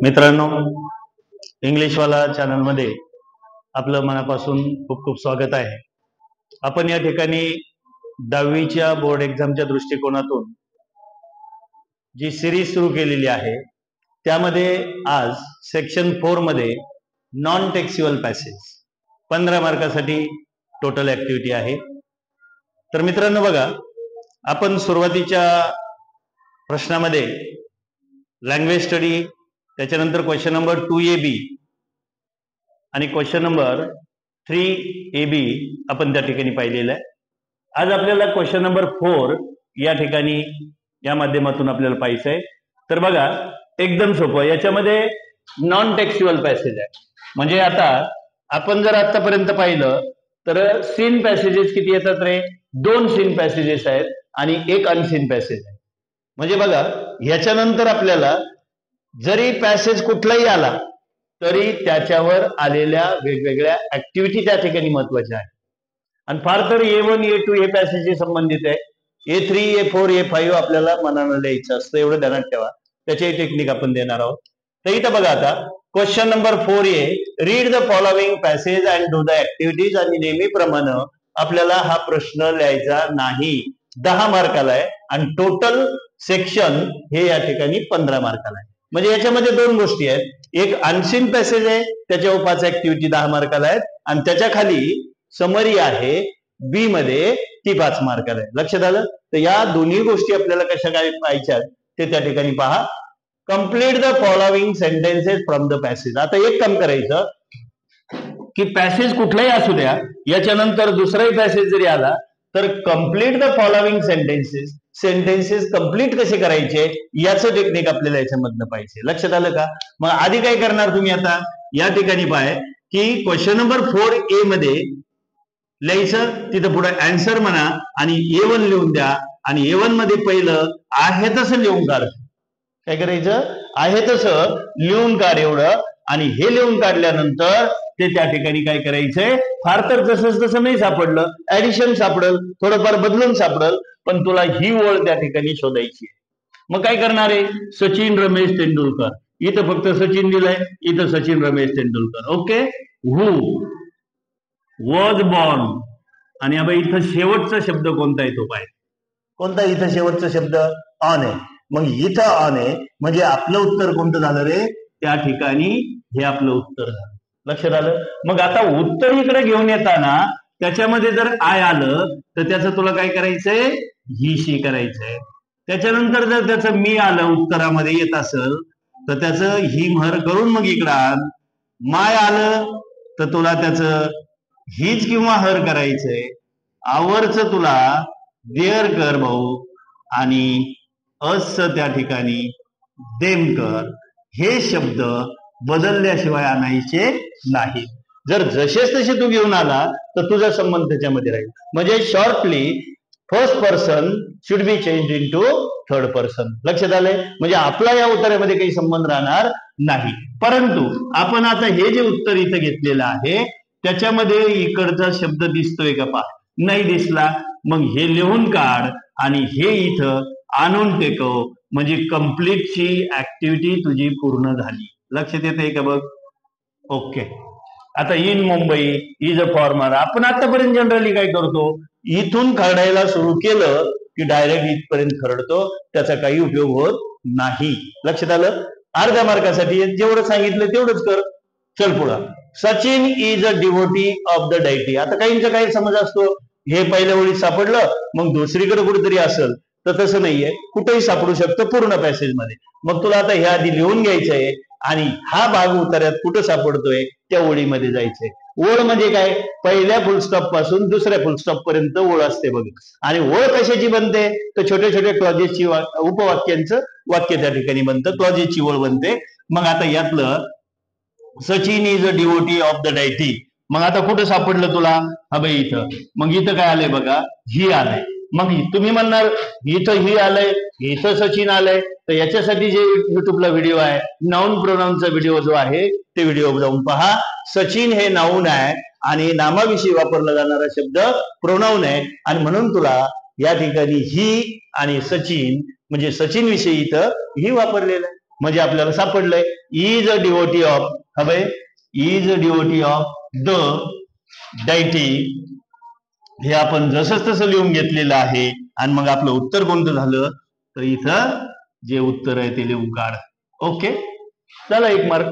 मित्रांनो, इंग्लिशवाला चॅनल मध्ये आपलं मनापासून खूप खूप स्वागत आहे. आपण या ठिकाणी 10वीच्या बोर्ड एक्झामच्या दृष्टिकोनातून जी सिरीज सुरू केलेली आहे त्यामध्ये आज सेक्शन 4 मध्ये नॉन टेक्स्च्युअल पॅसेज 15 मार्कासाठी टोटल ऍक्टिव्हिटी आहे. तर मित्रांनो बघा, आपण सुरुवातीच्या प्रश्नामध्ये लँग्वेज स्टडी, त्याच्यानंतर क्वेश्चन नंबर 2AB आणि क्वेश्चन नंबर 3AB आपण त्या ठिकाणी पाहिलेलं आहे. आज आपल्याला क्वेश्चन नंबर 4 या ठिकाणी या माध्यमातून आपल्याला पाहायचं आहे. तर बघा, एकदम सोपं, याच्यामध्ये नॉन टेक्स्च्युअल पॅसेज आहे. म्हणजे आता आपण जर आतापर्यंत पाहिलं तर सीन पॅसेजेस किती येतात रे? 2 सीन पॅसेजेस आहेत आणि 1 अनसीन पॅसेज आहे. म्हणजे बघा, ह्याच्यानंतर आपल्याला जरी पॅसेज कुठलाही आला तरी त्याच्यावर आलेल्या वेगवेगळ्या ऍक्टिव्हिटी त्या ठिकाणी महत्वाच्या आहेत. आणि फार तर A1 A2 हे पॅसेजशी संबंधित आहे. A3 A4 A5 आपल्याला मनानं लिहायचं असतं, एवढं ध्यानात ठेवा. त्याची टेक्निक आपण देणार आहोत. तर इथं बघा, आता question number 4A, read the following passage and do the activities. आणि नेहमीप्रमाणे आपल्याला हा प्रश्न लिहायचा नाही. 10 मार्काला आहे आणि टोटल सेक्शन हे या ठिकाणी 15 मार्काला आहे. म्हणजे याच्यामध्ये 2 गोष्टी आहेत. एक अनसीन पॅसेज आहे, त्याच्यावर 5 ऍक्टिव्हिटी 10 मार्काला आहेत आणि त्याच्या खाली समरी आहे बी मध्ये, ती 5 मार्काला आहे. लक्षात आलं? तर या दोन्ही गोष्टी आपल्याला कशा काय पाहायच्या ते त्या ठिकाणी पहा. Complete the following sentences from the passage. आता एक काम करायचं की पॅसेज कुठलाही असू द्या, याच्यानंतर दुसराही पॅसेज जरी आला तर complete the following sentences complete कसे करायचे याचं टेक्निक आपल्याला याच्यामधनं पाहिजे. लक्षात आलं का? मग आधी काय करणार तुम्ही, आता या ठिकाणी पाहाय की क्वेश्चन नंबर 4A मध्ये लिहायचं, तिथं पुढे आन्सर म्हणा आणि A1 लिहून द्या आणि A1 मध्ये पहिलं आहे तसं लिहून काढ. काय करायचं? आहे तसं लिहून काढ एवढं. आणि हे लिहून काढल्यानंतर ते त्या ठिकाणी काय करायचंय, फार तर जसं तसं नाही सापडलं, ऍडिशन सापडल, थोडंफार बदलून सापडल, पण तुला ही ओळ त्या ठिकाणी शोधायची. मग काय करणार आहे? सचिन रमेश तेंडुलकर, इथं फक्त सचिन दिलंय, इथं Sachin Ramesh Tendulkar. Okay. Who was born. आणि अब इथं शेवटचा शब्द कोणता आहे तो पाहिजे. कोणता इथं शेवटचा शब्द? ऑन आहे. मग इथं ऑन आहे म्हणजे आपलं उत्तर कोणतं झालं रे? त्या ठिकाणी हे आपलं उत्तर झालं. लक्षात आलं? मग आता उत्तर इकडे घेऊन येताना त्याच्यामध्ये जर आय आलं तर त्याचं तुला काय करायचंय? ही शी करायचंय. त्याच्यानंतर जर त्याचं मी आलं उत्तरामध्ये येत असेल तर त्याचं ही म्हर करून मग इकडं आण. माय आलं तर तुला त्याचं हीच किंवा हर करायचंय. आवरचं तुला देअर कर भाऊ आणि अस त्या ठिकाणी देम कर. हे शब्द बदलल्याशिवाय आणायचे नाही. जर जसेच तसे तू घेऊन आला तर तुझा संबंध त्याच्यामध्ये राहील. म्हणजे shortly first person should be change into third person. लक्षात आलंय? म्हणजे आपला या उत्तरामध्ये काही संबंध राहणार नाही. परंतु आपण आता हे जे उत्तर इथं घेतलेलं आहे त्याच्यामध्ये इकडचा शब्द दिसतोय का? पहा, नाही दिसला. मग हे लिहून काढ आणि हे इथं आणून टेकव. म्हणजे कंप्लीटची ऍक्टिव्हिटी तुझी पूर्ण झाली. लक्षात येते का? बघ. ओके. आता in Mumbai is a former. आपण आतापर्यंत जनरली काय करतो, इथून खरडायला सुरू केलं की डायरेक्ट इथपर्यंत खरडतो, त्याचा काही उपयोग होत नाही. लक्षात आलं? अर्ध्या मार्कासाठी जेवढं सांगितलं तेवढंच कर. चल पुढं. Sachin is a devotee of the deity. आता काहींचा काही समज असतो, हे पहिल्या ओळीत सापडलं मग दुसरीकडे कुठेतरी असेल, तर तसं नाहीये, कुठेही सापडू शकतं पूर्ण पॅसेज मध्ये. मग तुला आता ह्या आधी लिहून घ्यायचंय आणि हा भाग उतार्यात कुठं सापडतोय त्या ओळीमध्ये जायचंय. ओळ म्हणजे काय? पहिल्या फुलस्टॉप पासून दुसऱ्या फुलस्टॉप पर्यंत ओळ असते बघ. आणि ओळ कशाची बनते? तर छोट्या छोट्या क्लॉजेसची, उपवाक्यांचं वाक्य त्या ठिकाणी बनतं, क्लॉजेसची ओळ बनते. मग आता यातलं Sachin is a devotee of the deity, मग आता कुठं सापडलं तुला? हा बाई इथं. मग इथं काय आलंय बघा? ही आलंय. मग तुम्ही म्हणणार इथं ही आलंय, इथं सचिन आलंय, तर याच्यासाठी जे युट्यूबला व्हिडिओ आहे, नाऊन प्रोनाऊनचा व्हिडिओ जो आहे ते व्हिडिओ जाऊन पहा. सचिन हे नाऊन आहे आणि नामाविषयी वापरला जाणारा शब्द प्रोनाऊन आहे. आणि म्हणून तुला या ठिकाणी ही आणि सचिन म्हणजे सचिन विषयी इथं ही वापरलेलं आहे. म्हणजे आपल्याला सापडलंय इज अ डिवोटी ऑफ, हवे is a devotee of the deity, हे आपण जसं तसं लिहून घेतलेलं आहे. आणि मग आपलं उत्तर कोणतं झालं तर इथं जे उत्तर आहे ते लिहून काढ. ओके, चला 1 मार्क.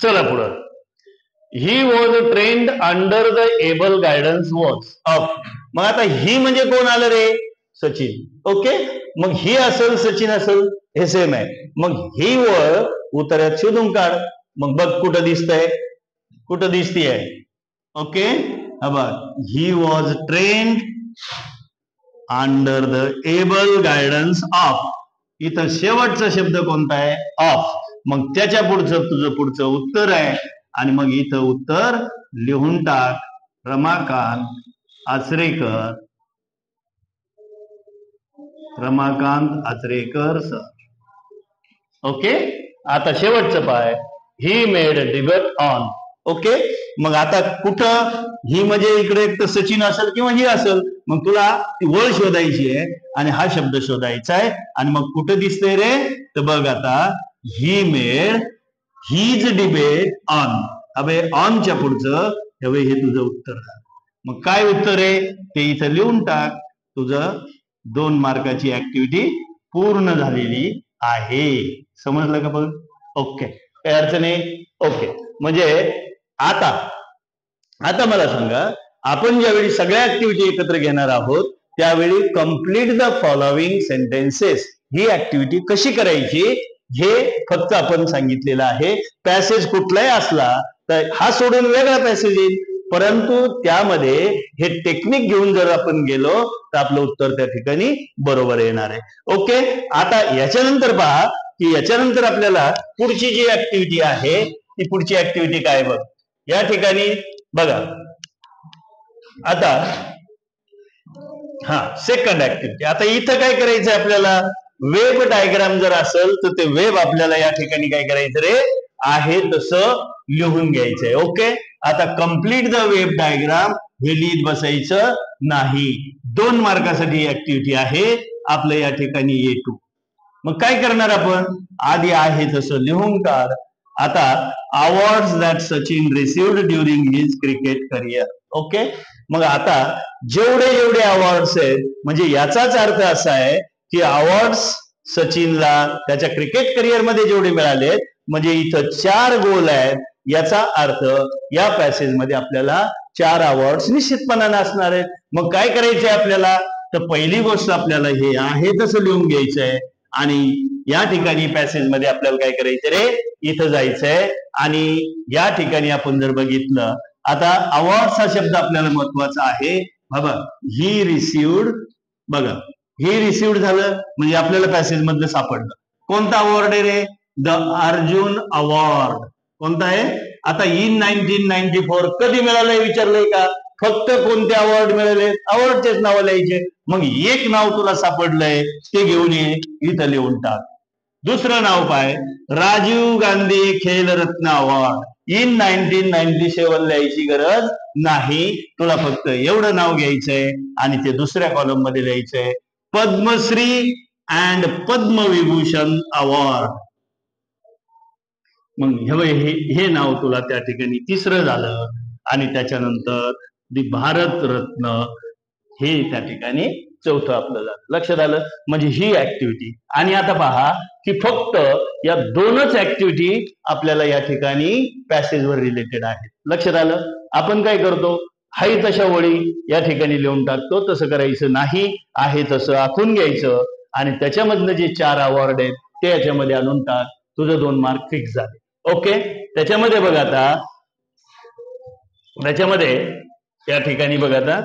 चला पुढं. ही was trained under the able guidance was of. मग आता ही म्हणजे कोण आलं रे, सचिन. ओके, मग ही असेल सचिन असेल हे सेम आहे. मग ही वर उत्तरात शोधून काढ. मग बघ कुठं दिसतंय, कुठं दिसतीये. Okay, he was trained under the able guidance of. इथं शेवटचा शब्द कोणता आहे, ऑफ. मग त्याच्या पुढचं तुझं पुढचं उत्तर आहे. आणि मग इथं उत्तर लिहून टाक, रमाकांत आचरेकर, रमाकांत आचरेकर सर. ओके, आता शेवटचं पाय, ही मेड डिबेट ऑन. ओके, मग आता कुठं ही म्हणजे इकडे एक तर सचिन असेल किंवा ही असेल. मग तुला ती वळ शोधायची आहे आणि हा शब्द शोधायचा आहे. आणि मग कुठं दिसतंय रे, तर बघ आता, he made his debate on. हवे ऑनच्या पुढचं हवे हे तुझं उत्तर झालं. मग काय उत्तर आहे ते इथं लिहून टाक. तुझं 2 मार्काची ऍक्टिव्हिटी पूर्ण झालेली आहे. समजलं का बघ. ओके, काही अडचण नाही. ओके, म्हणजे आता मला सांगा, आपण ज्यावेळी सगळ्या ऍक्टिव्हिटी एकत्र घेणार आहोत त्यावेळी complete the following sentences he activity कशी करायची हे फक्त आपण सांगितलेलं आहे. पॅसेज कुठलाही असला तर हा सोडून वेगळा पॅसेज येईल, परंतु त्यामध्ये हे टेक्निक घेऊन जर आपण गेलो तर आपलं उत्तर त्या ठिकाणी बरोबर येणार आहे. ओके, आता याच्यानंतर पहा की याच्यानंतर आपल्याला पुढची जी ऍक्टिव्हिटी आहे ती पुढची ऍक्टिव्हिटी काय बघ. या ठिकाणी बघा आता, सेकंड ऍक्टिव्हिटी. आता इथं काय करायचं आपल्याला, वेब डायग्राम जर असेल तर ते वेब आपल्याला या ठिकाणी काय करायचं रे, आहे तसं लिहून घ्यायचंय. ओके, आता कम्प्लीट द वेब डायग्राम हे लिहित बसायचं नाही. 2 मार्कासाठी ऍक्टिव्हिटी आहे आपलं या ठिकाणी A2. मग काय करणार आपण, आधी आहे तसं लिहून काढ. आता awards that Sachin received during his cricket career. Okay, मग आता जेवढे अवॉर्ड्स आहेत म्हणजे याचाच अर्थ असा आहे की अवॉर्ड्स सचिनला त्याच्या क्रिकेट करिअर मध्ये जेवढे मिळाले म्हणजे इथं 4 गोल आहेत. याचा अर्थ या पॅसेज मध्ये आपल्याला 4 अवॉर्ड्स निश्चितपणाने असणार आहेत. मग काय करायचंय आपल्याला, तर पहिली गोष्ट आपल्याला हे आहे तसं लिहून घ्यायचंय. आणि या ठिकाणी पॅसेज मध्ये आपल्याला काय करायचं रे, इथं जायचंय. आणि या ठिकाणी आपण जर बघितलं, आता अवॉर्ड्स हा शब्द आपल्याला महत्वाचा आहे. बाबा ही रिसिव्ड, बघा ही रिसिव्ड झालं म्हणजे आपल्याला पॅसेज मधलं सापडलं. कोणता अवॉर्ड आहे रे, द अर्जुन अवॉर्ड. कोणता आहे, आता इन 1994 कधी मिळालंय विचारलंय का, फक्त कोणते अवॉर्ड मिळाले, अवॉर्डचेच नाव लिहायचे. मग एक नाव तुला सापडलंय ते घेऊन ये, इथं लिहून टाक. दुसरं नाव पाय, राजीव गांधी खेल रत्न अवॉर्ड इन 1997 लिहायची गरज नाही. तुला फक्त एवढं नाव घ्यायचंय आणि ते दुसऱ्या कॉलम मध्ये लिहायचंय, पद्मश्री अँड पद्मविभूषण अवॉर्ड. मग हे नाव तुला त्या ठिकाणी तिसरं झालं. आणि त्याच्यानंतर भारत रत्न हे त्या ठिकाणी चौथं आपलं झालं. लक्षात आलं, म्हणजे ही ऍक्टिव्हिटी. आणि आता पहा की फक्त या 2च ऍक्टिव्हिटी आपल्याला या ठिकाणी पॅसेजवर रिलेटेड आहेत. लक्षात आलं, आपण काय करतो, हाही तशा वळी या ठिकाणी लिहून टाकतो. तसं करायचं नाही, आहे तसं आखून घ्यायचं आणि त्याच्यामधनं जे 4 अवॉर्ड आहेत ते याच्यामध्ये आणून टाक. तुझं 2 मार्क फिक्स झाले. ओके, त्याच्यामध्ये बघ आता, त्याच्यामध्ये या ठिकाणी बघ आता,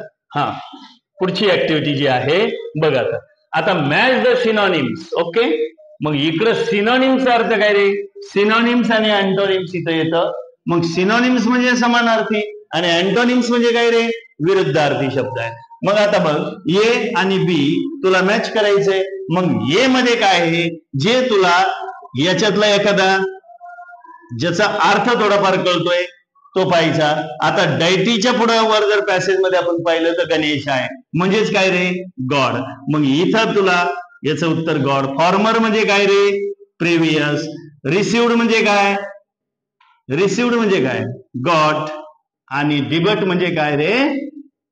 पुढची ऍक्टिव्हिटी जी आहे बघ आता मॅच द सिनॉनिम्स. ओके, मग इकडं सिनॉनिम्सचा अर्थ काय रे, सिनॉनिम्स आणि अँटोनिम्स इथं येतं. मग सिनॉनिम्स म्हणजे समानार्थी आणि अँटोनिम्स म्हणजे काय रे, विरुद्धार्थी शब्द आहे. मग आता बघ ए आणि बी तुला मॅच करायचंय. मग ए मध्ये काय आहे, जे तुला याच्यातला एखादा ज्याचा अर्थ थोडाफार कळतोय तो पाहायचा. आता डायटीच्या पुढे वर जर पॅसेज मध्ये आपण पाहिलं तर गणेश आहे, म्हणजेच काय रे, गॉड. मग इथं तुला याचं उत्तर गॉड. फॉर्मर म्हणजे काय रे, प्रिव्हियस. रिसिव्ड म्हणजे काय? रिसिव्ड म्हणजे काय? गॉट. आणि डिबट म्हणजे काय रे?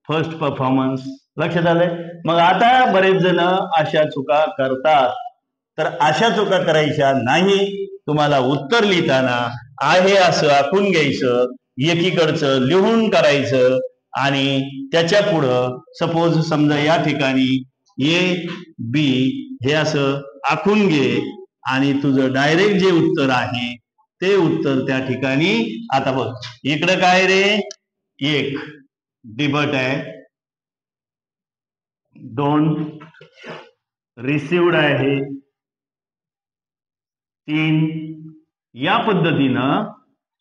First performance. लक्षात आलंय? मग आता बरेच जण अशा चुका करतात, तर अशा चुका करायच्या नाही. तुम्हाला उत्तर लिहिताना आहे असं आखून घ्यायचं, एकीकडचं लिहून करायचं आणि त्याच्या पुढं सपोज समजा या ठिकाणी A B हे असं आखून घे आणि तुझं डायरेक्ट जे उत्तर आहे ते उत्तर त्या ठिकाणी. आता बघ इकडं काय रे? एक डिबट आहे, 2 रिसिव्ड आहे, 3 या पद्धतीनं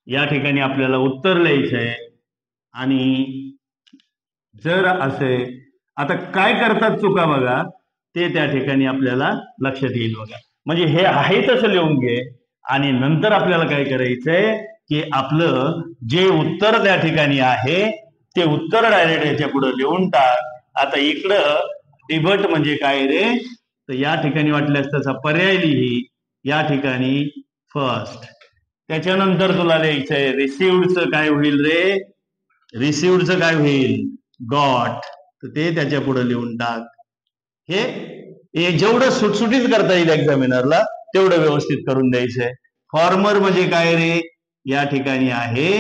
या ठिकाणी आपल्याला उत्तर लिहायचंय. आणि जर असे आता काय करतात चुका बघा, ते त्या ठिकाणी आपल्याला लक्षात येईल बघा. म्हणजे हे आहे तसं लिहून घे आणि नंतर आपल्याला काय करायचंय की आपलं जे उत्तर त्या ठिकाणी आहे ते उत्तर डायरेक्ट याच्या पुढे लिहून टाक. आता इकडं डिबट म्हणजे काय रे? तर या ठिकाणी वाटल्यास त्याचा पर्याय लिही. या ठिकाणी फर्स्ट. त्याच्यानंतर तुला लिहायचंय रिसिव्डचं काय होईल रे? रिसिव्डचं काय होईल? गॉट. तर ते त्याच्या पुढे लिहून टाक. हे जेवढं सुटसुटीत करता येईल एक्झामिनरला तेवढं व्यवस्थित करून द्यायचंय. फॉर्मर म्हणजे काय रे? या ठिकाणी आहे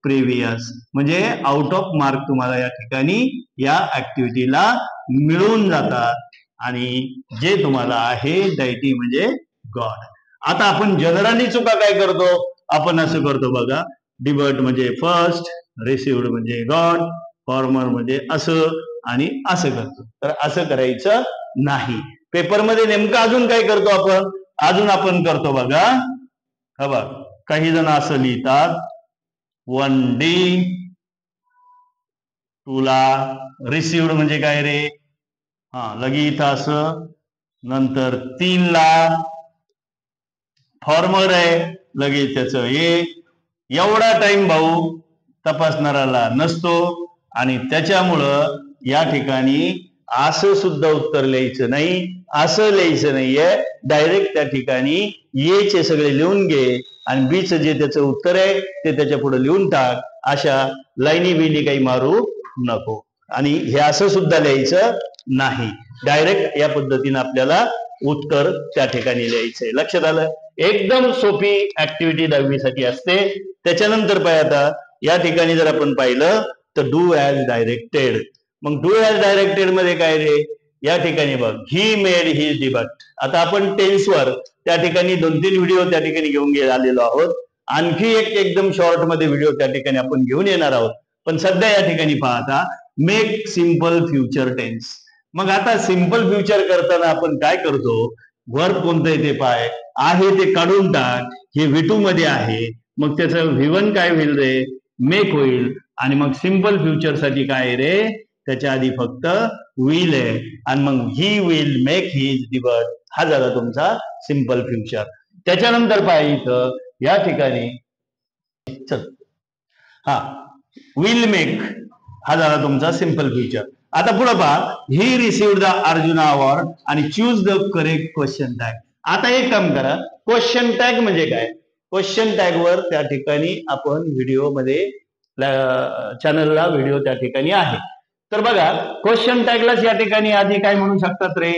प्रिव्हियस. म्हणजे आउट ऑफ मार्क तुम्हाला या ठिकाणी या ऍक्टिव्हिटीला मिळून जातात आणि जे तुम्हाला आहे डायटी म्हणजे गॉड. आता आपण जनरली चुका काय करतो? आपण असं करतो बघा, डिबट म्हणजे फर्स्ट, रिसिव्ड म्हणजे गॉड, फॉर्मर म्हणजे असं आणि असं करतो. तर असं करायचं नाही. पेपरमध्ये नेमकं अजून काय करतो आपण? अजून आपण करतो बघा, हा बघ काही जण असं लिहितात 1D तुला रिसिव्ड म्हणजे काय रे? लगी इथं असं, नंतर 3 ला फॉर्मर आहे, लगेच त्याचं एवढा टाइम भाऊ तपासणाराला नसतो आणि त्याच्यामुळं या ठिकाणी असं सुद्धा उत्तर लिहायचं नाही, असं लिहायचं नाहीये. डायरेक्ट त्या ठिकाणी चे सगळे लिहून घे आणि बीचं जे त्याचं उत्तर आहे ते त्याच्या पुढे लिहून टाक. अशा लाईनी बिनी काही मारू नको. आणि हे असं सुद्धा लिहायचं नाही. डायरेक्ट या पद्धतीने आपल्याला उत्तर त्या ठिकाणी लिहायचंय. लक्षात आलं? एकदम सोपी ऍक्टिव्हिटी 10वी साठी असते. त्याच्यानंतर पाय आता या ठिकाणी जर आपण पाहिलं तर डू ॲज डायरेक्टेड. मग डू ॲज डायरेक्टेड मध्ये काय रे? या ठिकाणी बघ, ही मेड हिज डिबट. आता आपण टेन्सवर त्या ठिकाणी 2-3 व्हिडिओ त्या ठिकाणी घेऊन आलेलो आहोत. आणखी एक एकदम शॉर्ट मध्ये व्हिडिओ त्या ठिकाणी आपण घेऊन येणार आहोत. पण सध्या या ठिकाणी पाहता मेक सिंपल फ्युचर टेन्स. मग आता सिंपल फ्युचर करताना आपण काय करतो? वर्ब कोणतं आहे ते पाय, आहे ते काढून टाक. हे V2 मध्ये आहे, मग त्याचं V1 काय होईल रे? मेक होईल. आणि मग सिंपल फ्युचर साठी काय रे? त्याच्या आधी फक्त विल आहे आणि मग he will make his debut. हा झाला तुमचा सिंपल फ्युचर. त्याच्यानंतर पाय इथं या ठिकाणी चल विल मेक हा झाला तुमचा सिंपल फ्युचर. आता पुढे पहा, ही रिसिव्ड द अर्जुना अवॉर्ड आणि choose the correct question tag. आता एक काम करा, क्वेश्चन टॅग म्हणजे काय? क्वेश्चन टॅग वर त्या ठिकाणी आपण व्हिडिओ मध्ये चॅनलला व्हिडिओ त्या ठिकाणी आहे. तर बघा क्वेश्चन टॅगलाच या ठिकाणी आधी काय म्हणू शकतात रे?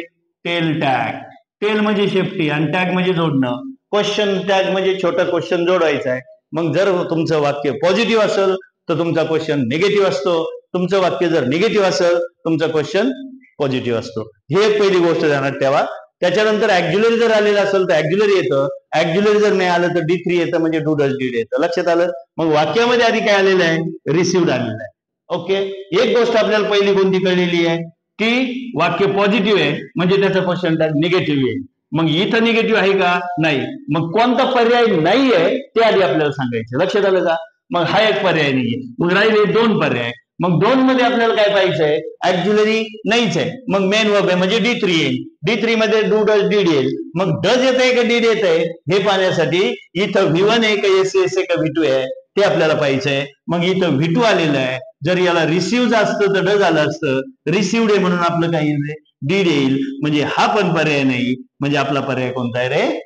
Tail tag. टेल म्हणजे शेफ्टी आणि टॅग म्हणजे जोडणं. क्वेश्चन टॅग म्हणजे छोटा क्वेश्चन जोडायचा आहे. मग जर तुमचं वाक्य पॉझिटिव्ह असेल तर तुमचा क्वेश्चन निगेटिव्ह असतो. तुमचं वाक्य जर निगेटिव्ह असेल तुमचा क्वेश्चन पॉझिटिव्ह असतो. ही एक पहिली गोष्ट ध्यानात ठेवा. त्याच्यानंतर ऍक्झिलरी जर आलेलं असेल तर ऍक्झिलरी येतं. ऍक्झिलरी जर नाही आलं तर D3 येतं, म्हणजे डू डज डीड येतं. लक्षात आलं? मग वाक्यामध्ये आधी काय आलेलं आहे? रिसिव्ड आलेलं आहे. ओके. एक गोष्ट आपल्याला पहिली कोणती कळलेली आहे की वाक्य पॉझिटिव्ह आहे म्हणजे त्याचं क्वेश्चन टॅग निगेटिव्ह आहे. मग इथं निगेटिव्ह आहे का? नाही. मग कोणता पर्याय नाही आहे ते आधी आपल्याला सांगायचं. लक्षात आलं का? मग हा एक पर्याय नाहीये. मग राहिले 2 पर्याय. मग 2 मध्ये आपल्याला काय पाहिजे? ऍक्झिलरी नाहीच आहे. मग मेन वर्ब आहे म्हणजे D3 येईल. D3 मध्ये डू डज डीड येईल. मग डज येत आहे का डीड येत आहे हे पाहण्यासाठी इथं V1 आहे का SS आहे का V2 आहे ते आपल्याला पाहिजे. मग इथं V2 आलेलं आहे. जर याला रिसिव्ह असतं तर डज आलं असतं. रिसिव्ड आहे म्हणून आपलं काय येईल? डीड येईल. म्हणजे हा पण पर्याय नाही. म्हणजे आपला पर्याय कोणता आहे रे?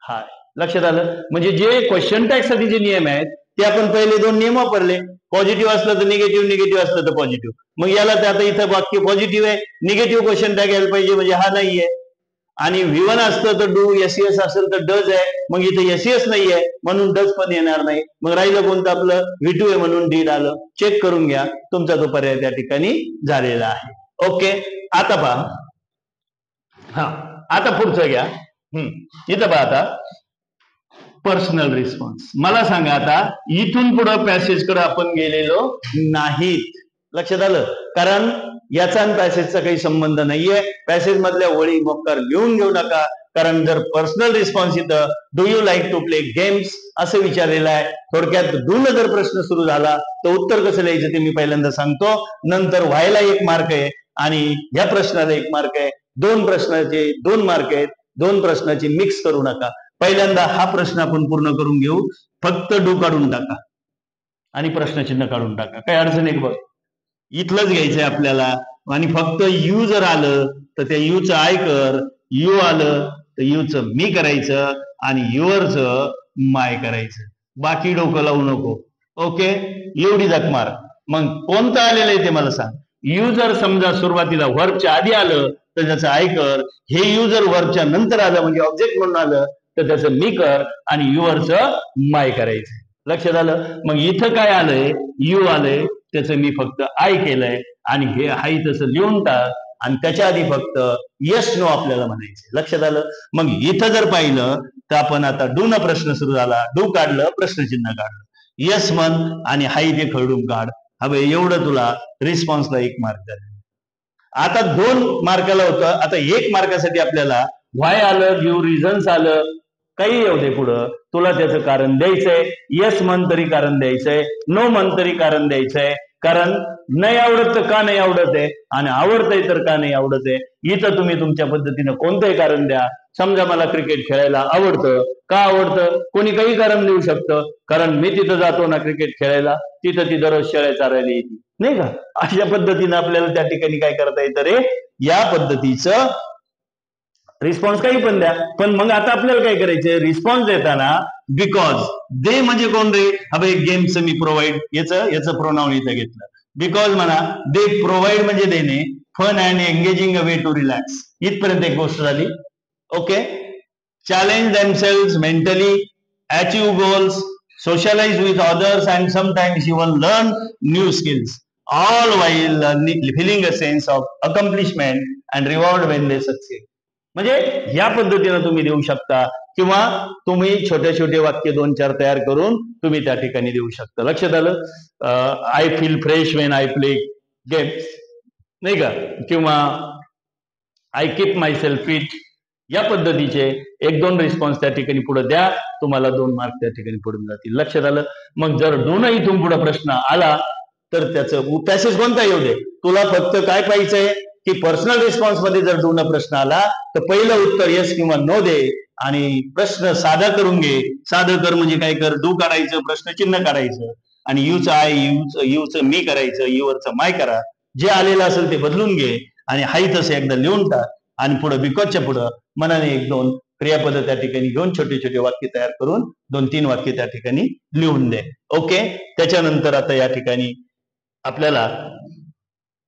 हा, लक्षात आलं. म्हणजे जे क्वेश्चन टॅग साठी जे नियम आहेत ते आपण पहिले दोन नियम वापरले. पॉझिटिव्ह असलं तर निगेटिव्ह, निगेटिव्ह असलं तर पॉझिटिव्ह. मग याला तर आता इथं वाक्य पॉझिटिव्ह आहे, निगेटिव्ह क्वेश्चन टॅग यायला पाहिजे, म्हणजे हा नाहीये. आणि V1 असतं तर डू, एसईएस असेल तर डज आहे, मग इथं एसईएस नाहीये म्हणून डज पण येणार नाही. मग राहिलं कोणतं आपलं V2 आहे म्हणून डीड आलं. चेक करून घ्या, तुमचा तो पर्याय त्या ठिकाणी झालेला आहे. ओके, आता पहा, हा आता पुढचं घ्या. इथं पहा आता पर्सनल रिस्पॉन्स. मला सांगा आता इथून पुढे पॅसेज कडे आपण गेलेलो नाहीत. लक्षात आलं, कारण याचा आणि पॅसेजचा काही संबंध नाहीये. पॅसेज मधल्या ओळी मोक्कार लिहून घेऊ नका, कारण जर पर्सनल रिस्पॉन्स इथं do you like to play games असं विचारलेलं आहे. थोडक्यात डू जर प्रश्न सुरू झाला तर उत्तर कसं लिहायचं ते मी पहिल्यांदा सांगतो. नंतर व्हायला 1 मार्क आहे आणि ह्या प्रश्नाला 1 मार्क आहे. 2 प्रश्नाचे 2 मार्क आहेत. 2 प्रश्नाची मिक्स करू नका. पहिल्यांदा हा प्रश्न आपण पूर्ण करून घेऊ. फक्त डू काढून टाका आणि प्रश्नचिन्ह काढून टाका, काही अडचण आहे बघ. इथलंच घ्यायचंय आपल्याला. आणि फक्त यू जर आलं तर त्या यूचं आय कर, यू आलं तर यूचं मी करायचं आणि युअरचं माय करायचं. बाकी डोकं लावू नको. ओके, एवढी जक मार. मग कोणतं आलेलं आहे ते मला सांग. यू जर समजा सुरुवातीला वर्बच्या आधी आलं तर त्याचं आय कर. हे यू जर वर्बच्या नंतर आलं म्हणजे ऑब्जेक्ट म्हणून आलं तर त्याचं मी कर आणि युअरचं माय करायचं. लक्षात आलं. मग इथं काय आलंय, यू आलंय, त्याचं मी फक्त आय केलंय आणि हे हाय तसं लिहून टाक आणि त्याच्या आधी फक्त येस नो आपल्याला म्हणायचं. लक्षात आलं. मग इथं जर पाहिलं तर आपण आता डू न प्रश्न सुरू झाला, डू काढलं, प्रश्नचिन्ह काढलं, येस म्हण आणि हाय ते खरडून काढ. हवे एवढं तुला रिस्पॉन्सला 1 मार्क झाले. आता 2 मार्काला होतं, आता 1 मार्कासाठी आपल्याला व्हाय आलं, गिव्ह रिझन्स आलं, काही येऊ दे पुढं, तुला त्याचं कारण द्यायचंय. येस म्हण तरी कारण द्यायचंय, नो म्हण तरी कारण द्यायचंय. कारण नाही आवडत तर का नाही आवडत आहे आणि आवडतंय तर का नाही आवडत आहे. इथं तुम्ही तुमच्या पद्धतीनं कोणतंही कारण द्या. समजा मला क्रिकेट खेळायला आवडतं, का आवडतं, कोणी काही कारण देऊ शकतं. कारण मी तिथं जातो ना क्रिकेट खेळायला, तिथं ती दररोज शेळ्या चारायला येते, नाही का. अशा पद्धतीनं आपल्याला त्या ठिकाणी काय करता येतं रे, या पद्धतीचं रिस्पॉन्स काही पण द्या. पण मग आता आपल्याला काय करायचंय, रिस्पॉन्स देताना बिकॉज दे म्हणजे कोण रे, हवे गेमचं मी प्रोव्हाइड, याचं प्रोनाउन इथं घेतलं. बिकॉज म्हणा, दे प्रोव्हाइड म्हणजे देणे, fun and engaging a way to relax. इथपर्यंत एक गोष्ट झाली. Okay, challenge themselves mentally, achieve goals, socialize with others and sometimes even learn new skills, all while feeling a sense of accomplishment and reward when they succeed. म्हणजे या पद्धतीनं तुम्ही देऊ शकता किंवा तुम्ही छोटे छोटे वाक्य 2-4 तयार करून तुम्ही त्या ठिकाणी देऊ शकता. लक्षात आलं. I feel fresh when I play games, नाही का, किंवा I keep my self fit. या पद्धतीचे 1-2 रिस्पॉन्स त्या ठिकाणी पुढे द्या, तुम्हाला 2 मार्क त्या ठिकाणी पडून जातील. लक्षात आलं. मग जर डून इथून पुढे प्रश्न आला तर त्याचं पॅसेज कोणता येऊ दे, तुला फक्त काय पाहिजे की पर्सनल रिस्पॉन्स मध्ये जर डून प्रश्न आला तर पहिलं उत्तर येस किंवा नो दे आणि प्रश्न साधा करून घे. साधं कर म्हणजे काय कर, डू काढायचं, प्रश्नचिन्ह काढायचं आणि यूचं आय, यूचं मी करायचं, युवरचं माय करा. जे आलेलं असेल ते बदलून घे आणि हाय तसं एकदा लिहून टाक आणि पुढे बिकॉजच्या पुढं मनाने 1-2 क्रियापद त्या ठिकाणी घेऊन छोटे छोटे वाक्य तयार करून 2-3 वाक्य त्या ठिकाणी लिहून दे. ओके, त्याच्यानंतर आता या ठिकाणी आपल्याला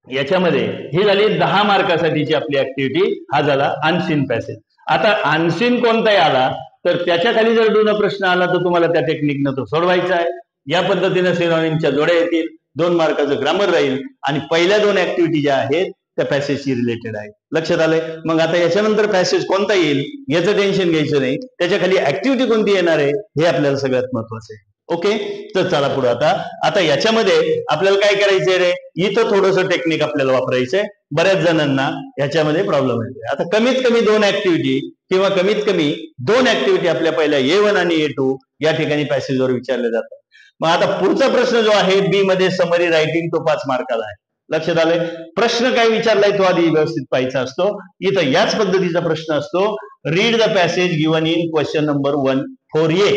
याच्यामध्ये ही झाली 10 मार्कासाठीची आपली ऍक्टिव्हिटी. हा झाला अनसीन पॅसेज. आता अनसीन कोणताही आला तर त्याच्या खाली जर डून प्रश्न आला तर तुम्हाला त्या टेक्निकनं तो सोडवायचा आहे. या पद्धतीने सिनोनिमच्या जोड्या येतील, 2 मार्काचं ग्रामर राहील आणि पहिल्या 2 ऍक्टिव्हिटी ज्या आहेत त्या पॅसेजशी रिलेटेड आहे. लक्षात आलंय. मग आता याच्यानंतर पॅसेज कोणता येईल याचं टेन्शन घ्यायचं नाही, त्याच्या खाली ऍक्टिव्हिटी कोणती येणार आहे हे आपल्याला सगळ्यात महत्वाचं आहे. ओके, तर चला पुढे. आता याच्यामध्ये आपल्याला काय करायचंय रे, इथं थोडंसं टेक्निक आपल्याला वापरायचंय. बऱ्याच जणांना याच्यामध्ये प्रॉब्लेम येते. आता कमीत कमी 2 ऍक्टिव्हिटी किंवा कमीत कमी 2 ऍक्टिव्हिटी आपल्या पहिल्या A1 आणि A2 या ठिकाणी पॅसेजवर विचारले जातात. मग आता पुढचा प्रश्न जो आहे बी मध्ये समरी रायटिंग, तो 5 मार्काला आहे. लक्षात आलंय. प्रश्न काय विचारलाय तो आधी व्यवस्थित पाहायचा असतो. इथं याच पद्धतीचा प्रश्न असतो, read the passage given in question number 1 4A.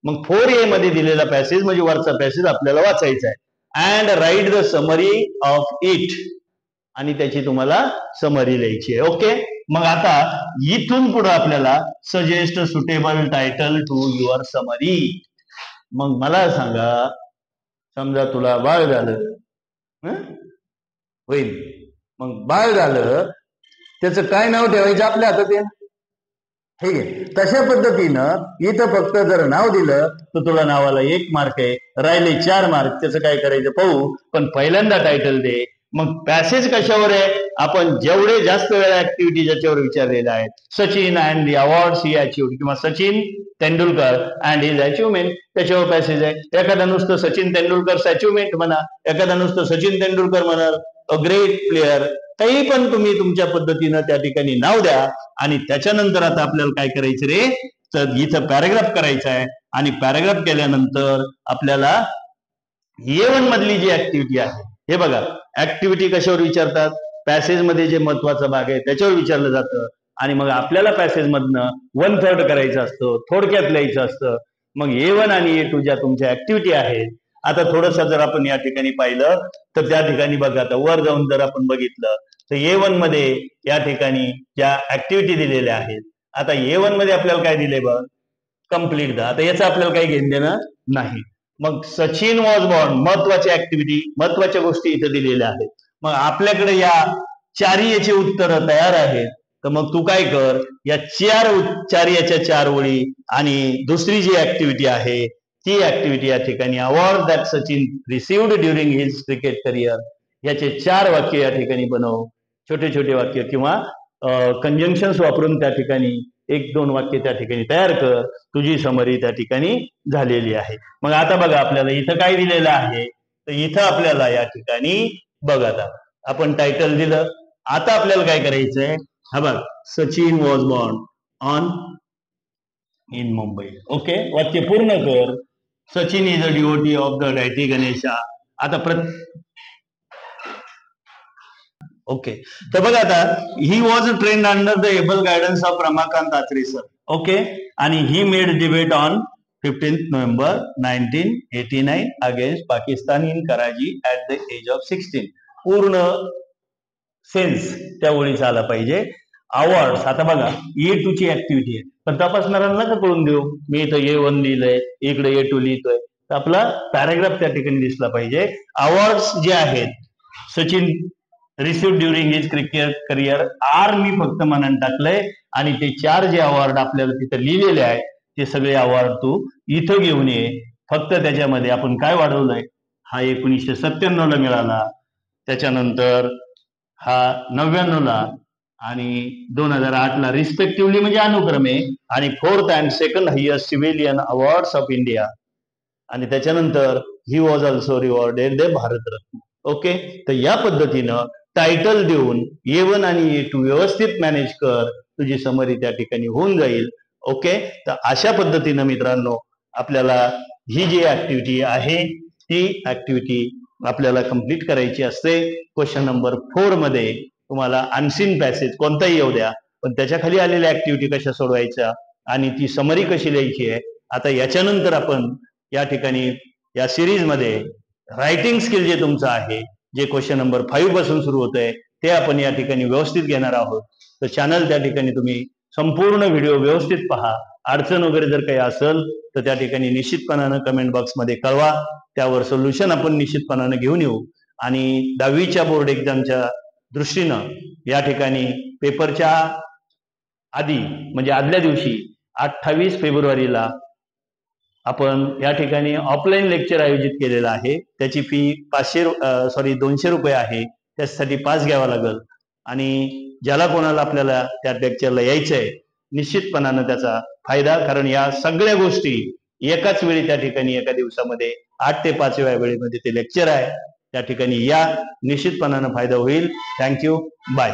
मग 4A मध्ये दिलेला पॅसेज म्हणजे वरचा पॅसेज आपल्याला वाचायचा आहे. And write the summary of it, आणि त्याची तुम्हाला समरी लिहायची आहे. ओके, मग आता इथून पुढे आपल्याला suggest suitable title to your summary. मग मला सांगा, समजा तुला बाळ झालं, होईल, मग बाळ झालं त्याचं काय नाव ठेवायचं आपल्या हातात आहे. ठीक आहे, तशा पद्धतीनं इथं फक्त जर नाव दिलं तर तुला नावाला 1 मार्क आहे, राहिले 4 मार्क. त्याचं काय करायचं पाहू, पण पहिल्यांदा टायटल दे. मग पॅसेज कशावर आहे, आपण जेवढे जास्त वेळा ऍक्टिव्हिटी ज्याच्यावर विचारलेल्या आहेत, Sachin and the awards he achieved, किंवा Sachin Tendulkar and his achievement, त्याच्यावर पॅसेज आहे. एखादा नुसतं सचिन तेंडुलकर अचिव्हमेंट म्हणा, एखादा नुसतं सचिन तेंडुलकर म्हणाल, अ ग्रेट प्लेअर, काही पण तुम्ही तुमच्या पद्धतीनं त्या ठिकाणी नाव द्या. आणि त्याच्यानंतर आता आपल्याला काय करायचं रे, तर इथं पॅराग्राफ करायचा आहे. आणि पॅराग्राफ केल्यानंतर आपल्याला A1 मधली जी ऍक्टिव्हिटी आहे, हे बघा, ऍक्टिव्हिटी कशावर विचारतात, पॅसेज मध्ये जे महत्वाचा भाग आहे त्याच्यावर विचारलं जातं. आणि मग आपल्याला पॅसेज मधनं 1/3 करायचं असतं, थोडक्यात लिहायचं असतं. मग A1 आणि A2 ज्या तुमच्या ऍक्टिव्हिटी आहेत, आता थोडस जर आपण या ठिकाणी पाहिलं तर त्या ठिकाणी बघा, आता वर जाऊन जर आपण बघितलं तर A1 मध्ये या ठिकाणी ज्या ऍक्टिव्हिटी दिलेल्या आहेत, आता A1 मध्ये आपल्याला काय दिले बघ, कम्प्लीट द. आता याचं आपल्याला काही घेणं देणं नाही. मग सचिन वॉज बॉर्न, महत्वाच्या ऍक्टिव्हिटी, महत्वाच्या गोष्टी इथे दिलेल्या आहेत. मग आपल्याकडे या चारही याची उत्तरं तयार आहेत. तर मग तू काय कर, या चार याच्या 4 ओळी आणि दुसरी जी ऍक्टिव्हिटी आहे ती ऍक्टिव्हिटी या ठिकाणी, award that Sachin received during his cricket career, याचे 4 वाक्य या ठिकाणी बनव. छोटे छोटे वाक्य किंवा कंजंक्शन्स वापरून त्या ठिकाणी 1-2 वाक्य त्या ठिकाणी तयार कर. तुझी समरी त्या ठिकाणी झालेली आहे. मग आता बघा, आपल्याला इथं काय दिलेलं आहे, तर इथं आपल्याला या ठिकाणी बघा, आता आपण टायटल दिलं. आता आपल्याला काय करायचंय, हा बघ, Sachin was born on in Mumbai. Okay, वाक्य पूर्ण कर. Sachin is a devotee of the deity Ganesha. आता ओके, तर बघा, आता he was trained under the able guidance of Ramakant Atre sir. Okay, आणि he made debut on 15 November 1989 against Pakistan in Karachi at the age of 16. पूर्ण sense त्या ओळीचा आला पाहिजे. अवॉर्ड्स, आता बघा, A2 ची ऍक्टिव्हिटी आहे, पण तपासणाऱ्यांना का कळून देऊ, मी इथं A1 लिहिलंय, इकडे A2 लिहितोय, तर आपला पॅराग्राफ त्या ठिकाणी दिसला पाहिजे. अवॉर्ड्स जे आहेत, Sachin received during his cricket career, आर मी फक्त म्हणून टाकलंय. आणि ते 4 जे अवॉर्ड आपल्याला तिथे लिहिलेले आहेत ते सगळे अवॉर्ड तू इथं घेऊन ये. फक्त त्याच्यामध्ये आपण काय वाढवलंय, हा 1997 ला मिळाला, त्याच्यानंतर हा 99 ला आणि 2008 ला रिस्पेक्टिव्हली, म्हणजे अनुक्रमे, आणि 4th and 2nd highest civilian awards of India. आणि त्याच्यानंतर he was also rewarded the Bharat Ratna. Okay, तर या पद्धतीनं टायटल देऊन A1 आणि A2 व्यवस्थित मॅनेज कर, तुझी समरी त्या ठिकाणी होऊन जाईल. ओके, तर अशा पद्धतीनं मित्रांनो, आपल्याला ही जी ऍक्टिव्हिटी आहे ती ऍक्टिव्हिटी आपल्याला कंप्लीट करायची असते. क्वेश्चन नंबर 4 मध्ये तुम्हाला अनसीन पॅसेज कोणताही येऊ द्या, पण त्याच्या खाली आलेल्या ऍक्टिव्हिटी कशा सोडवायच्या आणि ती समरी कशी लिहायची आहे. आता याच्यानंतर आपण या ठिकाणी या सिरीज मध्ये रायटिंग स्किल जे तुमचं आहे, जे क्वेश्चन नंबर 5 पासून सुरू होत आहे, ते आपण या ठिकाणी व्यवस्थित घेणार आहोत. तर चॅनल त्या ठिकाणी तुम्ही संपूर्ण व्हिडिओ व्यवस्थित पहा. अडचण वगैरे जर काही असेल तर त्या ठिकाणी निश्चितपणानं कमेंट बॉक्समध्ये कळवा, त्यावर सोल्युशन आपण निश्चितपणानं घेऊन येऊ. आणि 10वीच्या बोर्ड एक्झामच्या दृष्टीनं या ठिकाणी पेपरच्या आधी, म्हणजे आदल्या दिवशी 28 फेब्रुवारीला आपण या ठिकाणी ऑफलाईन लेक्चर आयोजित केलेलं आहे. त्याची फी 200 रुपये आहे. त्यासाठी पास घ्यावा लागेल. आणि ज्याला कोणाला आपल्याला त्या लेक्चरला यायचंय, निश्चितपणानं त्याचा फायदा, कारण या सगळ्या गोष्टी एकाच वेळी त्या ठिकाणी एका दिवसामध्ये 8 ते 5 वेळेमध्ये ते लेक्चर आहे. त्या ठिकाणी या, निश्चितपणानं फायदा होईल. Thank you, bye.